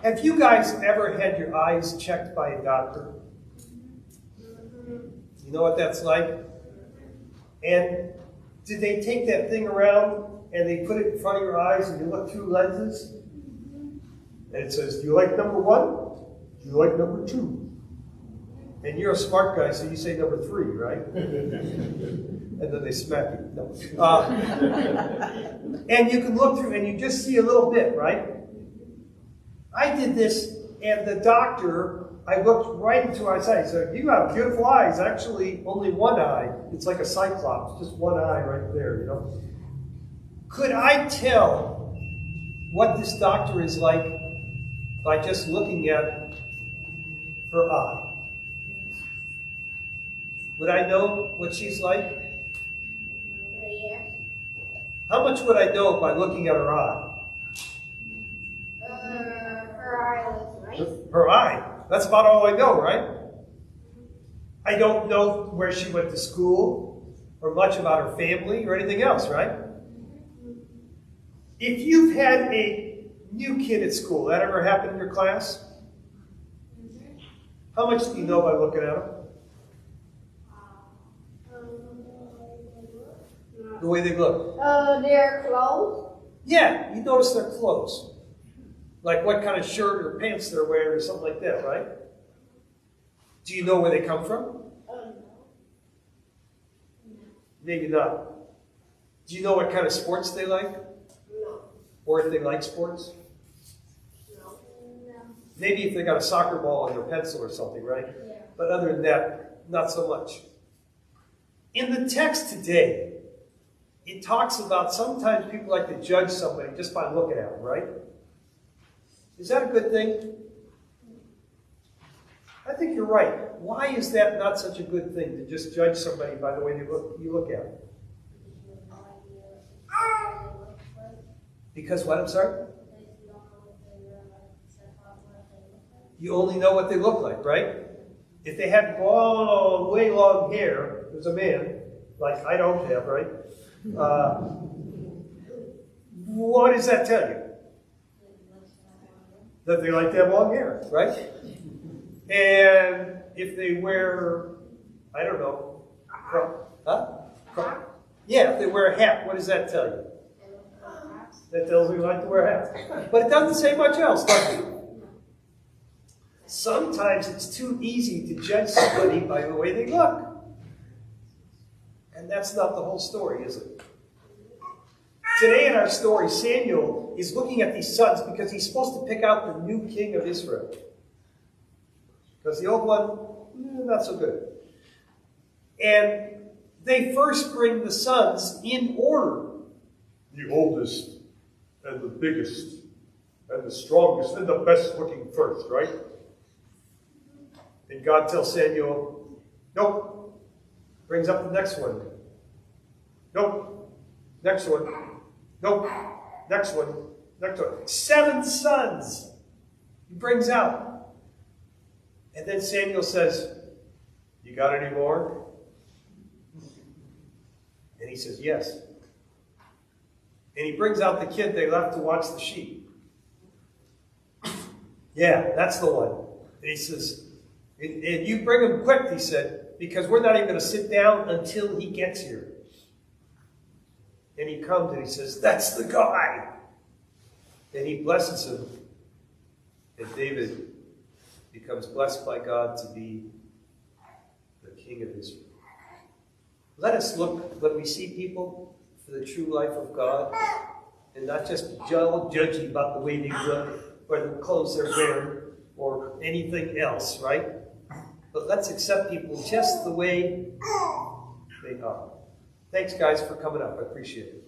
Have you guys ever had your eyes checked by a doctor? You know what that's like? And did they take that thing around and they put it in front of your eyes and you look through lenses? And it says, do you like number 1? Do you like number 2? And you're a smart guy, so you say number 3, right? And then they smack you. No. And you can look through and you just see a little bit, right? I did this, and the doctor, I looked right into her eyes. He said, you have beautiful eyes. Actually, only one eye. It's like a cyclops, just one eye right there, you know. Could I tell what this doctor is like by just looking at her eye? Would I know what she's like? Yes. How much would I know by looking at her eye? Her eye was nice. Her eye. That's about all I know, right? I don't know where she went to school or much about her family or anything else, right? If you've had a new kid at school, that ever happened in your class? How much do you know by looking at them? The way they look. Their clothes. Yeah, you notice their clothes. Like what kind of shirt or pants they're wearing or something like that, right? Do you know where they come from? No. Maybe not. Do you know what kind of sports they like? No. Or if they like sports? No. Maybe if they got a soccer ball and a pencil or something, right? Yeah. But other than that, not so much. In the text today, it talks about sometimes people like to judge somebody just by looking at them, right? Is that a good thing? I think you're right. Why is that not such a good thing to just judge somebody by the way you look at them? Because what, I'm sorry? You only know what they look like, right? If they had long, way long hair, there's a man, like I don't have, right? What does that tell you? That they like to have long hair, right? And if they wear, I don't know, yeah, if they wear a hat, what does that tell you? That tells you they like to wear hats. But it doesn't say much else, does it? Sometimes it's too easy to judge somebody by the way they look. And that's not the whole story, is it? Today in our story, Samuel is looking at these sons because he's supposed to pick out the new king of Israel. Because the old one, not so good. And they first bring the sons in order. The oldest and the biggest and the strongest and the best looking first, right? And God tells Samuel, nope. Brings up the next one. Nope. Next one. Nope. Next one. Next one. 7 sons he brings out. And then Samuel says, you got any more? And he says, yes. And he brings out the kid they left to watch the sheep. Yeah, that's the one. And he says, and you bring him quick, he said, because we're not even going to sit down until he gets here. And he comes and he says, that's the guy. And he blesses him. And David becomes blessed by God to be the king of Israel. Let us look when we see people for the true life of God and not just judgy about the way they look or the clothes they're wearing or anything else, right? But let's accept people just the way they are. Thanks, guys, for coming up. I appreciate it.